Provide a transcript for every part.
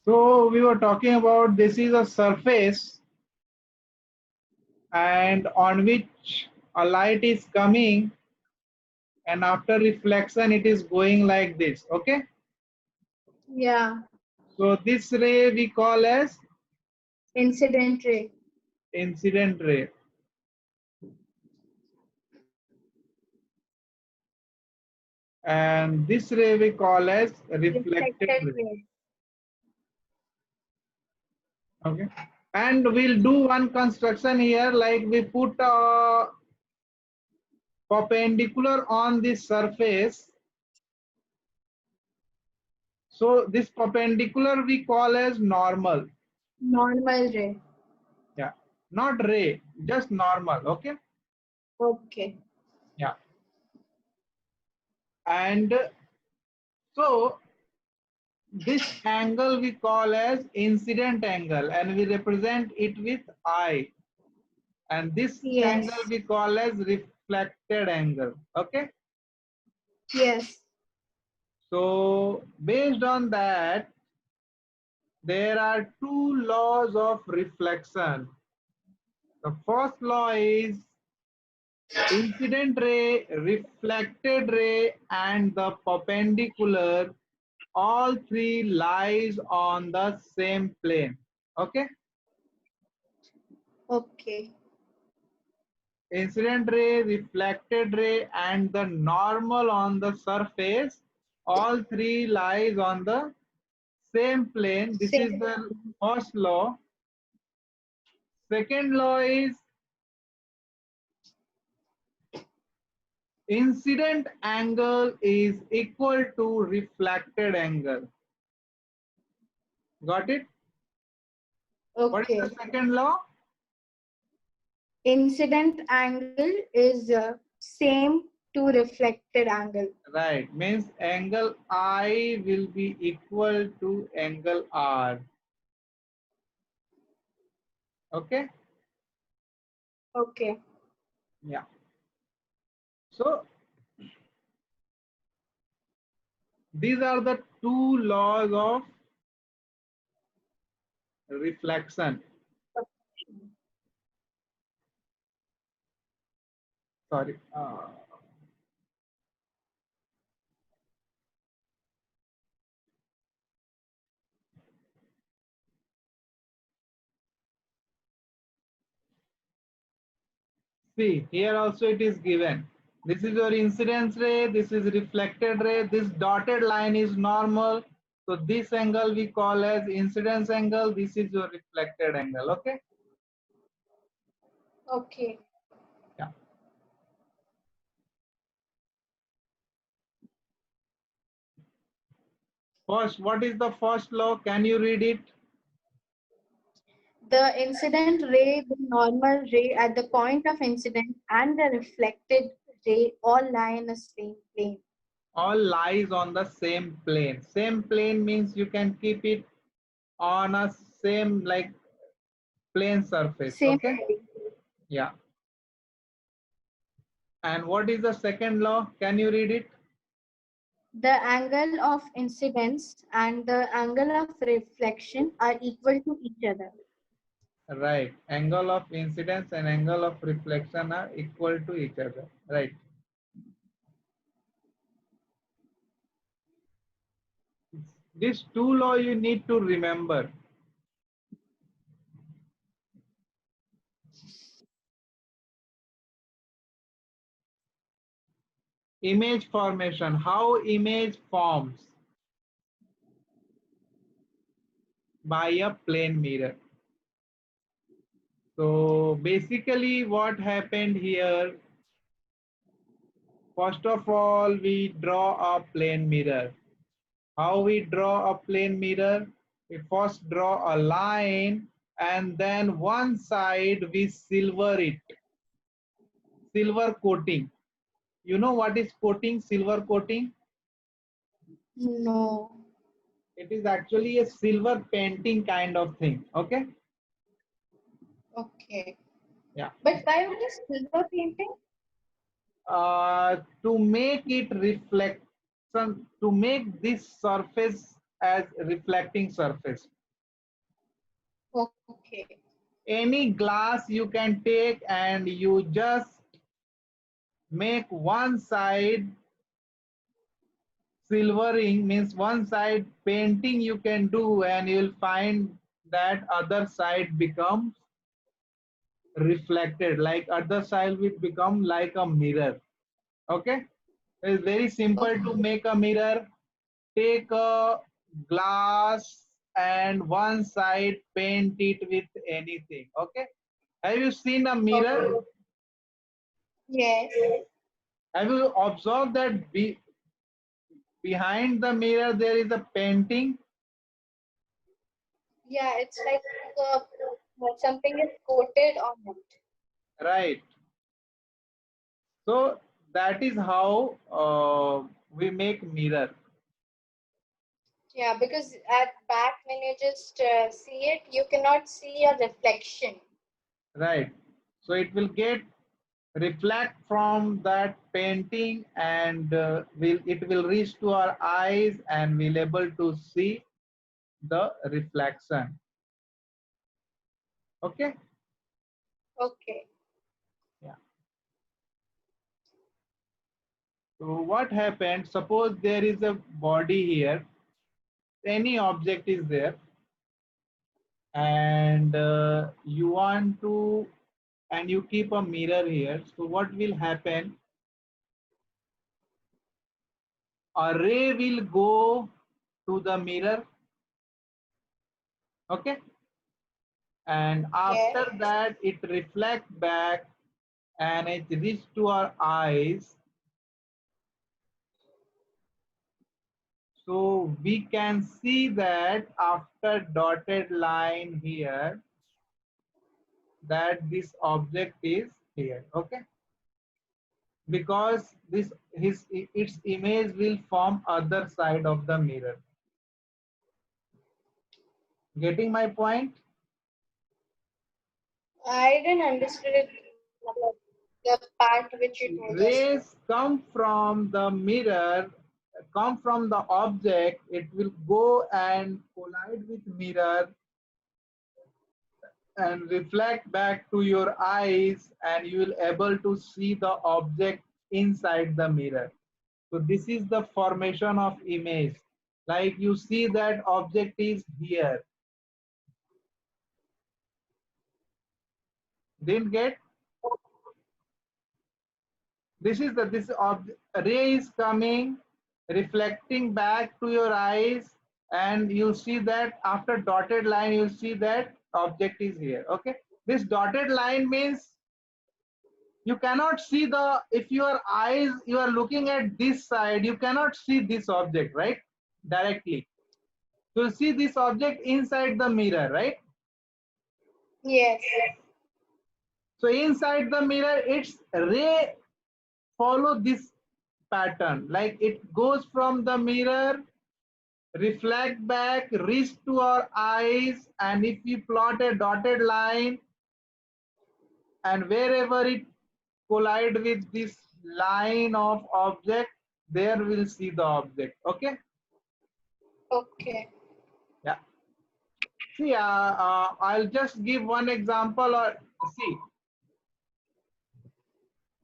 So we were talking about this is a surface and on which a light is coming, and after reflection it is going like this. Okay, Yeah. so this ray we call as Incident ray. incident ray, and this ray we call as reflected Reflected ray. ray. Okay, and we'll do one construction here, like we put a perpendicular on this surface. So this perpendicular we call as normal. Normal ray. Yeah, not ray, just normal. Okay. Okay. Yeah, and so this angle we call as incident angle, and we represent it with I, and this angle Yes. we call as reflected angle. Okay, Yes. so based on that, there are two laws of reflection. The first law is incident ray, reflected ray, and the perpendicular, all three lies on the same plane. Okay, Okay. incident ray, reflected ray, and the normal on the surface, all three lies on the same plane. This is Same. the first law. Second law is incident angle is equal to reflected angle. Got it? What is the Okay. second law? Incident angle is same to reflected angle. Right, means angle I will be equal to angle R. Okay? Okay. Yeah. So these are the two laws of reflection. Sorry. See, here also it is given. This is your incidence ray, this is reflected ray, this dotted line is normal. So this angle we call as incidence angle, this is your reflected angle. Okay? Okay. Yeah. First, what is the first law? Can you read it? The incident ray, the normal ray at the point of incident, and the reflected ray all lie in the same plane. All lies on the same plane. Same plane means you can keep it on a same like plane surface. Same Okay? plane. Yeah. And what is the second law? Can you read it? The angle of incidence and the angle of reflection are equal to each other. Right. Angle of incidence and angle of reflection are equal to each other. Right. These two law you need to remember. Image formation. How image forms? By a plane mirror. So basically what happened here, first of all, we draw a plane mirror. How we draw a plane mirror? We first draw a line and then one side we silver it. Silver coating. You know what is coating? Silver coating? No. It is actually a silver painting kind of thing. Okay? Okay. Yeah. But why would a silver painting? To make it reflect, to make this surface as reflecting surface. Okay. Any glass you can take and you just make one side silvering, means one side painting you can do, and you'll find that other side becomes reflected, like other side will become like a mirror. Okay, it's very simple to make a mirror. Take a glass and one side paint it with anything. Okay, have you seen a mirror? Okay. Yes. Have you observed that behind the mirror there is a painting? Yeah, it's like something is coated on it. Right. So that is how we make mirror. Yeah, because at back when you just see it, you cannot see a reflection. Right. So it will get reflect from that painting, and it will reach to our eyes and we'll able to see the reflection. Okay. Okay. Yeah. So what happened? Suppose there is a body here. Any object is there, and you want to, and you keep a mirror here. So what will happen? A ray will go to the mirror. Okay, and Yes. after that it reflects back and it reaches to our eyes. So we can see that after dotted line here, that this object is here. Okay, because this its image will form other side of the mirror. Getting my point? I didn't understand it, the part which you told us. Rays come from the mirror, come from the object, it will go and collide with mirror and reflect back to your eyes, and you will able to see the object inside the mirror. So this is the formation of image. Like you see that object is here. Didn't get? This is the ray is coming, reflecting back to your eyes, and you see that after dotted line you see that object is here. Okay, this dotted line means you cannot see the, if your eyes you are looking at this side, you cannot see this object, right, directly. So you see this object inside the mirror, right? Yes. So inside the mirror its ray follow this pattern, like it goes from the mirror, reflect back, reach to our eyes, and if we plot a dotted line, and wherever it collide with this line of object, there we'll see the object. Okay. Okay. Yeah. See, I'll just give one example. Or see,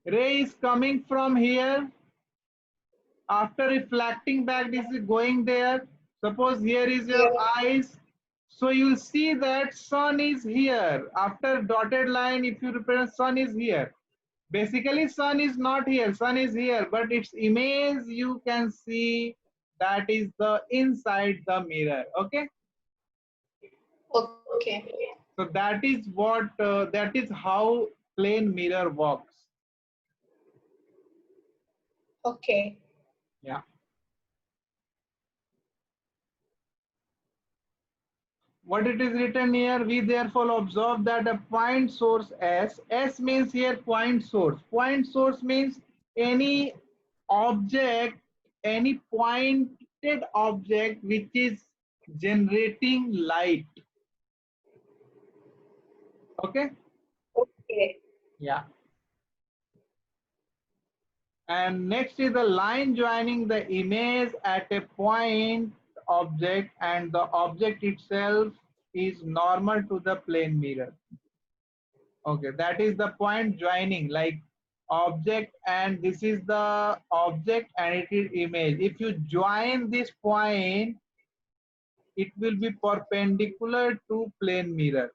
ray is coming from here, after reflecting back this is going there. Suppose here is your Yes. eyes, so you see that sun is here. After dotted line, if you represent, sun is here. Basically sun is not here, sun is here, but its image you can see, that is the inside the mirror. Okay, Okay. so that is what that is how plane mirror works. Okay. Yeah. What it is written here, we therefore observe that a point source S means here point source. Point source means any object, any pointed object which is generating light. Okay. Okay. Yeah. And next is the line joining the image at a point object and the object itself is normal to the plane mirror. Okay, that is the point joining, like object, and this is the object and it is image. If you join this point, it will be perpendicular to plane mirror.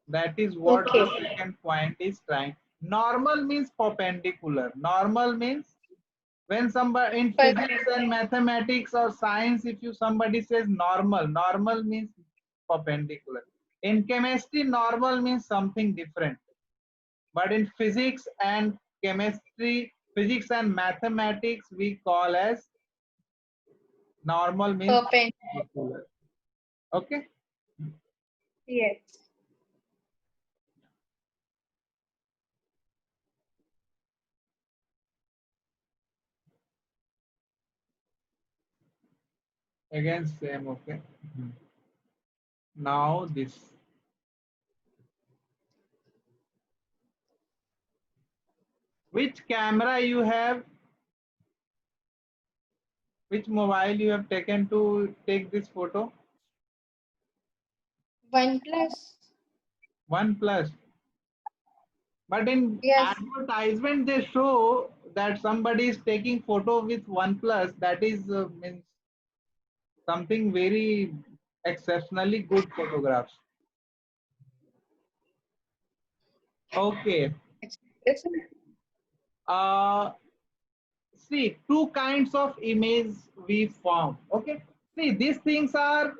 That is what Okay. the second point is trying. Normal means perpendicular. Normal means when somebody in physics and mathematics or science, if you somebody says normal, normal means perpendicular. In chemistry, normal means something different. But in physics and chemistry, physics and mathematics, we call as normal means perpendicular. Okay. Yes. Again, same. Okay. Now this. Which camera you have? Which mobile you have taken to take this photo? OnePlus. OnePlus. But in Yes. advertisement, they show that somebody is taking photo with OnePlus. That is means something very exceptionally good photographs. Okay. It's See, two kinds of image we form. Okay. See, these things are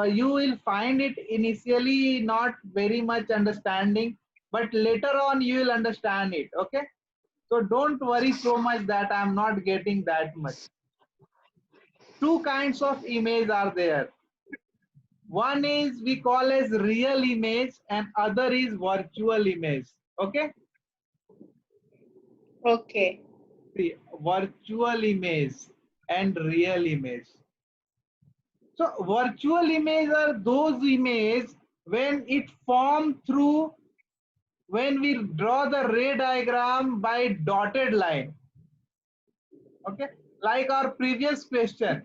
you will find it initially not very much understanding, but later on you will understand it. Okay. So don't worry so much that I'm not getting that much. Two kinds of image are there. One is we call as real image and other is virtual image. Okay. okay. See, virtual image and real image. So virtual image are those images when it form through, when we draw the ray diagram by dotted line. Okay, like our previous question,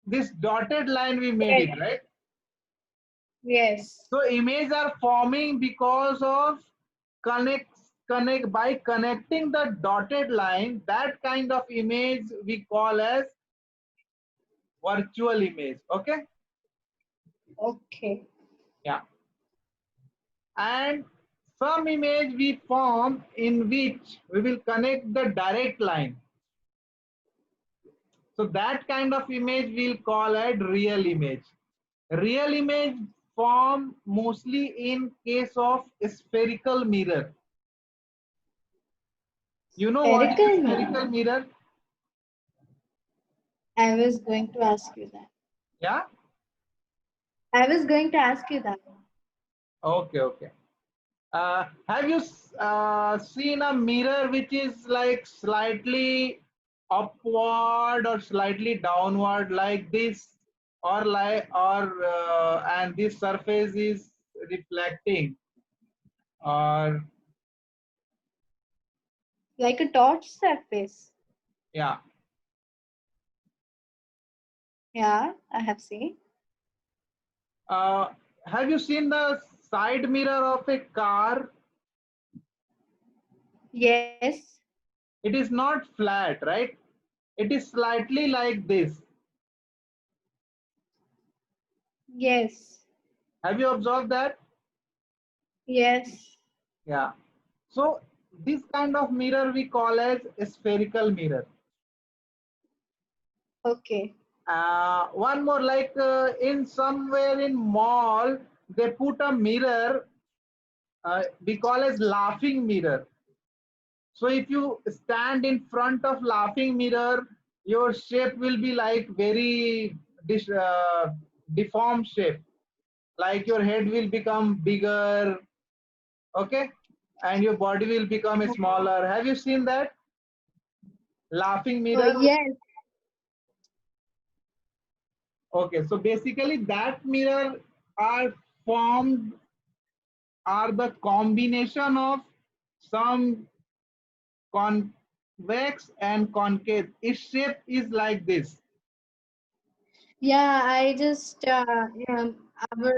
this dotted line we made it, right? Yes. So images are forming because of connect by connecting the dotted line. That kind of image we call as virtual image. Okay. Okay. Yeah. And some image we form in which we will connect the direct line. So that kind of image we'll call it real image. Real image form mostly in case of spherical mirror. You know what is Spherical mirror. spherical mirror? I was going to ask you that. Yeah. I was going to ask you that. Okay. Okay. Have you seen a mirror which is like slightly upward or slightly downward like this, or and this surface is reflecting, or Like a torch surface. yeah. Yeah, I have seen. uh, have you seen the side mirror of a car? Yes. It is not flat, right? It is slightly like this. Yes. Have you observed that? Yes. Yeah. So this kind of mirror we call as a spherical mirror. Okay. One more, like in somewhere in mall, they put a mirror we call as laughing mirror. So if you stand in front of laughing mirror, your shape will be like very deformed shape. Like your head will become bigger, okay, and your body will become smaller. Have you seen that laughing Oh, mirror? yes. Okay, so basically that mirror are formed, are the combination of some convex and concave. Its shape is like this. Yeah, I just our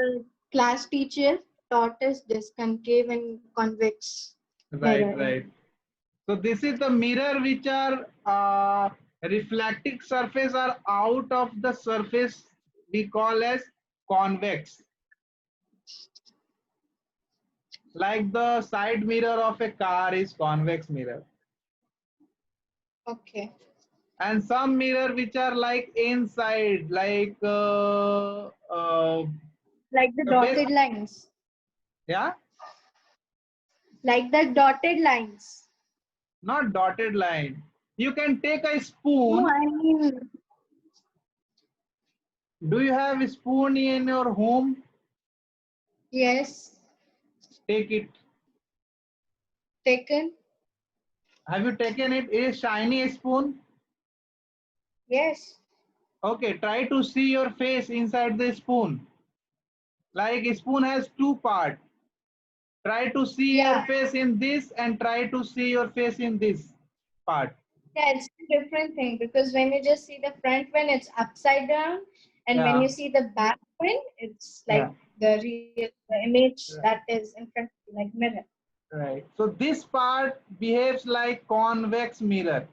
class teacher taught us this concave and convex Right, mirror. right. So this is the mirror which are reflecting surface are out of the surface we call as convex, like the side mirror of a car is convex mirror, Okay. and some mirror which are like inside, like Like the the base. dotted lines. Yeah, Like the dotted lines. not dotted line. You can take a No, spoon. I mean, Do you have a spoon in your home? yes, Take it. taken. Have you taken it? It is shiny spoon. Yes. Okay, try to see your face inside the spoon. Like a spoon has two parts. Try to see your Yeah. face in this and try to see your face in this part. Yeah, it's a different thing because when you just see the front one, it's upside down, and when Yeah, you see the back one, it's yeah, like the image that is in front of you, like mirror. right. So this part behaves like convex mirror,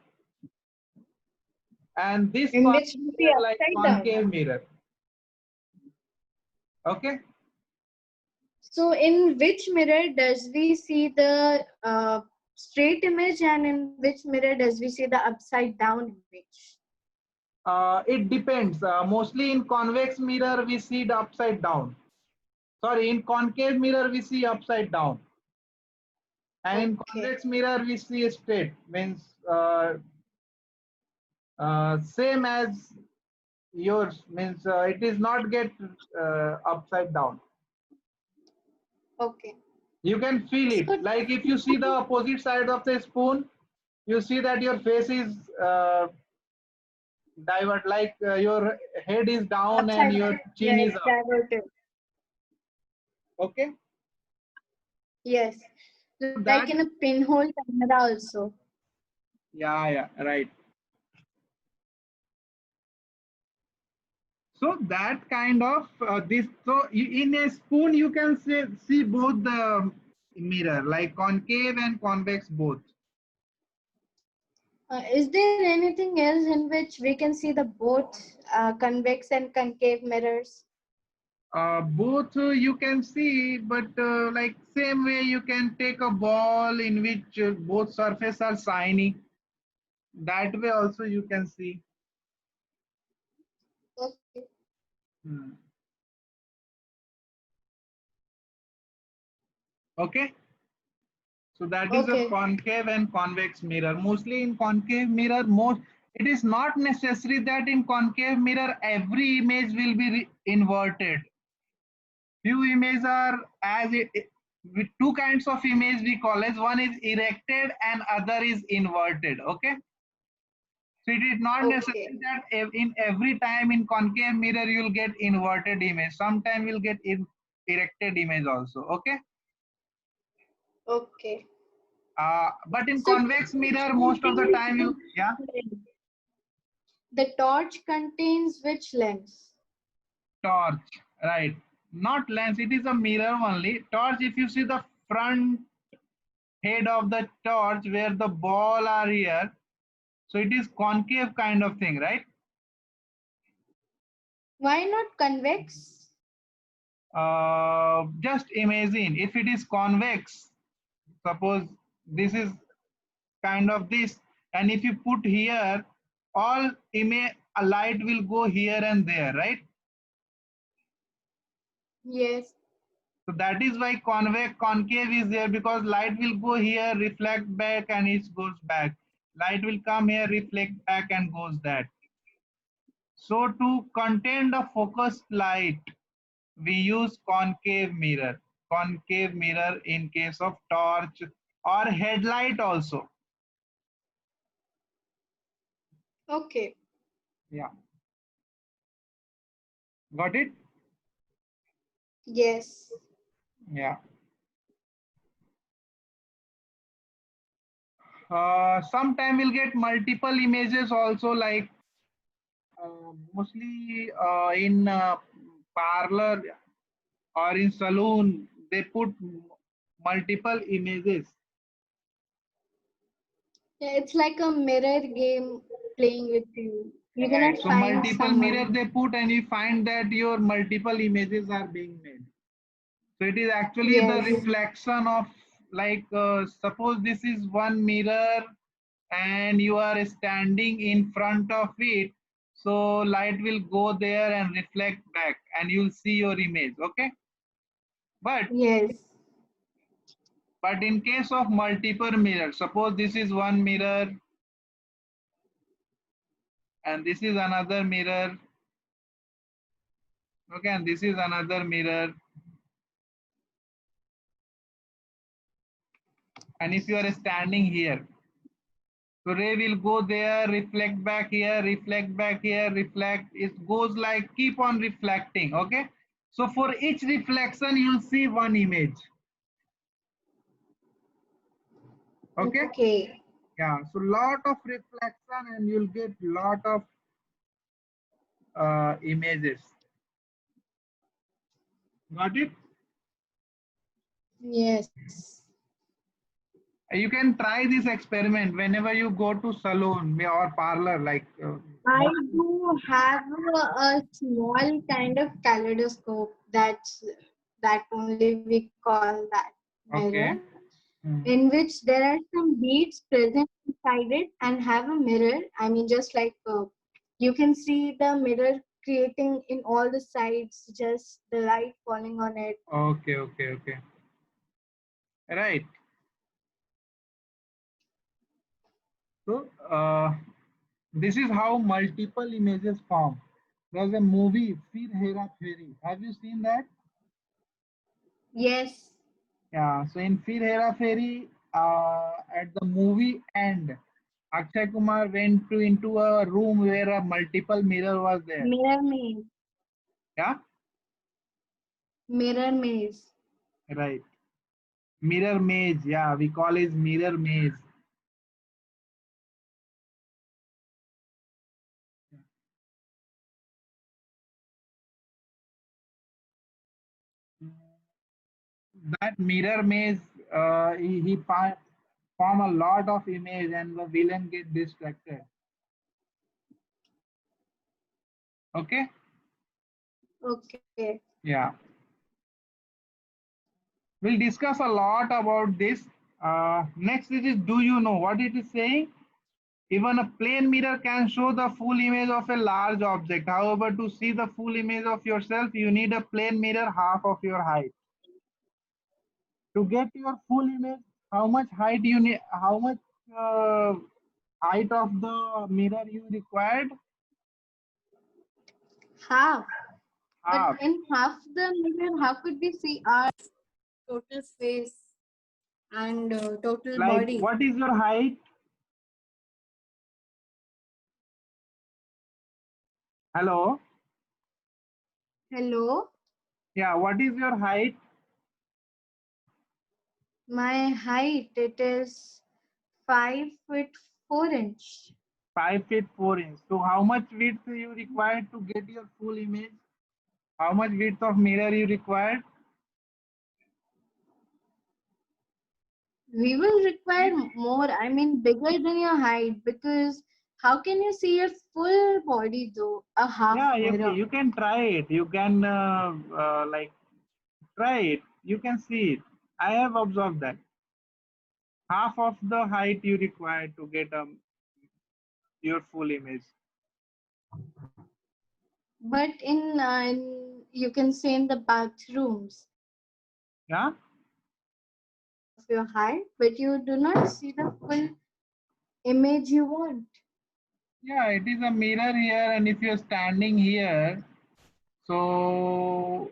and this In part which we see behaves like upside down. concave mirror. Okay. So, in which mirror does we see the straight image, and in which mirror does we see the upside down image? It depends. Mostly in convex mirror we see the upside down. Sorry, in concave mirror we see upside down, and in Okay. convex mirror we see straight. Means same as yours. Means it is not get upside down. Okay. You can feel it. So, Like if you see the opposite side of the spoon, you see that your face is divert. Like your head is down and upside your down. chin Yeah, is it's up. diverted. Okay. Yes. So Like in that, a pinhole camera also. yeah, yeah, right. So that kind of this. So in a spoon you can see both the mirror, like concave and convex both. Is there anything else in which we can see the both convex and concave mirrors? Both you can see, but like same way you can take a ball in which both surfaces are shiny. That way also you can see. Okay. Hmm. Okay. So that is a Okay. concave and convex mirror. Mostly in concave mirror, most it is not necessary that in concave mirror every image will be inverted. Few images are with two kinds of image we call as one is erected and other is inverted. Okay. So it is not necessary Okay. that in every time in concave mirror you will get inverted image. Sometime you'll get erected image also. Okay. Okay. But in So convex mirror, most of the time you, yeah, the torch contains which lens? torch, right? Not lens, it is a mirror only. Torch, if you see the front head of the torch where the ball are here, so it is concave kind of thing, right? Why not convex? Just imagine if it is convex, suppose this is kind of this, and if you put here, all image, a light will go here and there, right? Yes. So that is why convex concave is there, because light will go here, reflect back, and it goes back. Light will come here, reflect back, and goes that. So to contain the focused light, we use concave mirror. Concave mirror in case of torch or headlight also. Okay. Yeah, got it? Yes. Yeah. Sometime we'll get multiple images also, like mostly in parlor or in saloon, they put multiple images. Yeah, it's like a mirror game playing with you. You're Right. gonna So find multiple mirror someone. they put, and you find that your multiple images are being made. So it is actually the Yes. reflection of, like, suppose this is one mirror and you are standing in front of it. So light will go there and reflect back and you'll see your image. Okay. But Yes. in case of multiple mirrors, suppose this is one mirror and this is another mirror. Okay, and this is another mirror. And if you are standing here, so ray will go there, reflect back here, reflect back here, reflect. It goes like keep on reflecting. Okay. So for each reflection, you'll see one image. Okay. Okay. Yeah. So lot of reflection and you'll get lot of images. Got it? Yes. You can try this experiment whenever you go to salon or parlor, like I do have a small kind of kaleidoscope. That only we call that mirror, okay. in which there are some beads present inside it and have a mirror. I mean, just like you can see the mirror creating in all the sides, just the light falling on it. Okay, okay, okay. Right. So this is how multiple images form. There's a movie, Fir Hera Fairy. Have you seen that? Yes. Yeah. So in Fir Hera Fairy, at the movie end, Akshay Kumar went to into a room where a multiple mirror was there. Mirror maze. Yeah. Mirror maze. Right. Mirror maze. Yeah, we call it mirror maze. That mirror maze, he form a lot of image and the villain get distracted. Okay. Okay. Yeah, we'll discuss a lot about this. Next is do you know what it is saying? Even a plane mirror can show the full image of a large object. However, to see the full image of yourself, you need a plane mirror half of your height. To get your full image, how much height you need, how much uh, height of the mirror you required? Half. But Half. in half the mirror, how could we see our total face and total Like, body? what is your height? Hello? Hello? Yeah, what is your height? My height, it is 5 feet 4 inch. 5 feet 4 inches. So how much width you required to get your full image? How much width of mirror you required? We will require more, I mean, bigger than your height, because how can you see your full body though? A half Yeah, mirror. you can try it. You can like try it. You can see it. I have observed that. Half of the height you require to get your full image. But you can see in the bathrooms, Yeah? of your height, but you do not see the full image you want. Yeah, it is a mirror here, and if you're standing here, so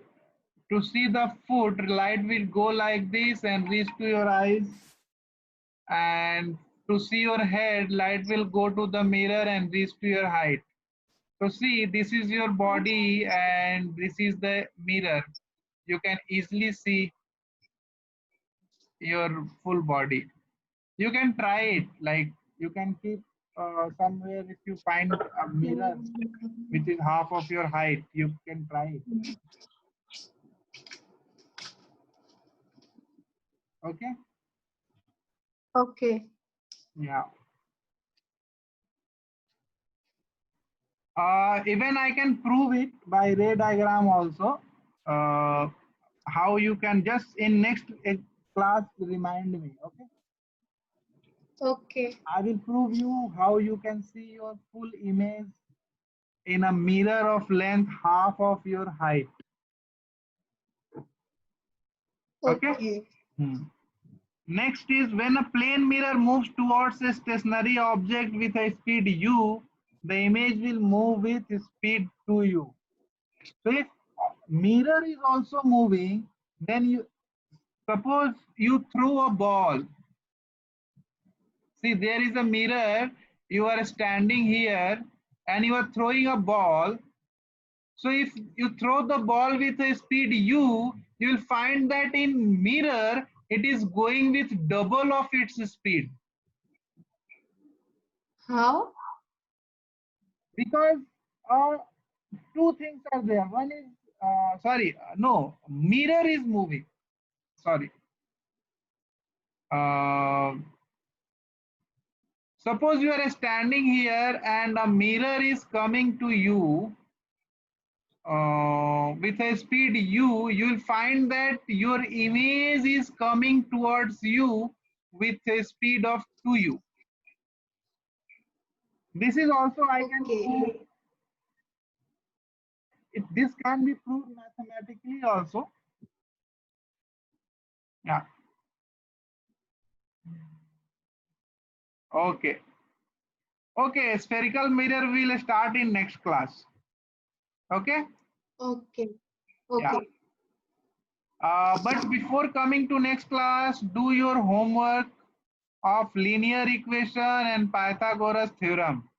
to see the foot, light will go like this and reach to your eyes. And to see your head, light will go to the mirror and reach to your height. So see, this is your body and this is the mirror. You can easily see your full body. You can try it, like you can keep somewhere if you find a mirror which is half of your height, you can try it. Okay. Okay. Yeah. Even I can prove it by ray diagram also. How you can just in next class remind me. Okay. Okay. I will prove you how you can see your full image in a mirror of length half of your height. Okay. Okay. Next is when a plane mirror moves towards a stationary object with a speed u, the image will move with speed 2u. So if mirror is also moving, then you suppose you throw a ball. See, there is a mirror, you are standing here and you are throwing a ball. So if you throw the ball with a speed u, you will find that in mirror, it is going with double of its speed. How? Because two things are there. One is, no, mirror is moving. Sorry. Uh, Suppose you are standing here and a mirror is coming to you with a speed u, you will find that your image is coming towards you with a speed of 2u. This is also I can prove. Okay. This can be proved mathematically also. Yeah. Okay. Okay. Spherical mirror will start in next class. Okay. Okay. Yeah. Okay. But before coming to next class, do your homework of linear equation and Pythagoras theorem.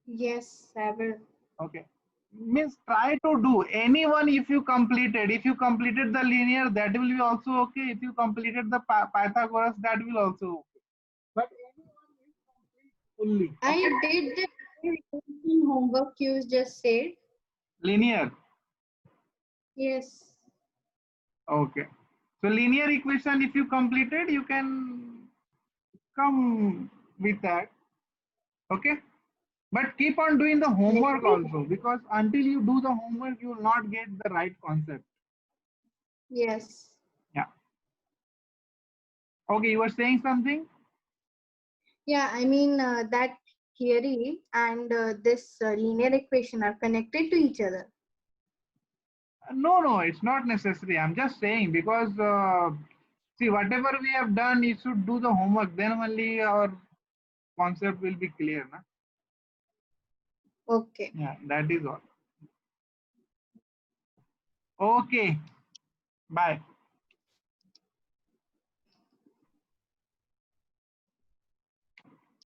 Yes, I will. Okay. Means try to do anyone if you completed. If you completed the linear, that will be also okay. If you completed the Pythagoras, that will also okay. But anyone is complete fully. I Okay. did the homework you just said. Linear. Yes. Okay. So linear equation, if you completed, you can come with that. Okay. But keep on doing the homework also, because until you do the homework, you will not get the right concept. Yes. Yeah. Okay, you were saying something? Yeah, I mean that theory and this linear equation are connected to each other. No, no, it's not necessary. I'm just saying because see, whatever we have done, you should do the homework. Then only our concept will be clear. Na? Okay. Yeah, that is all. Okay. Bye.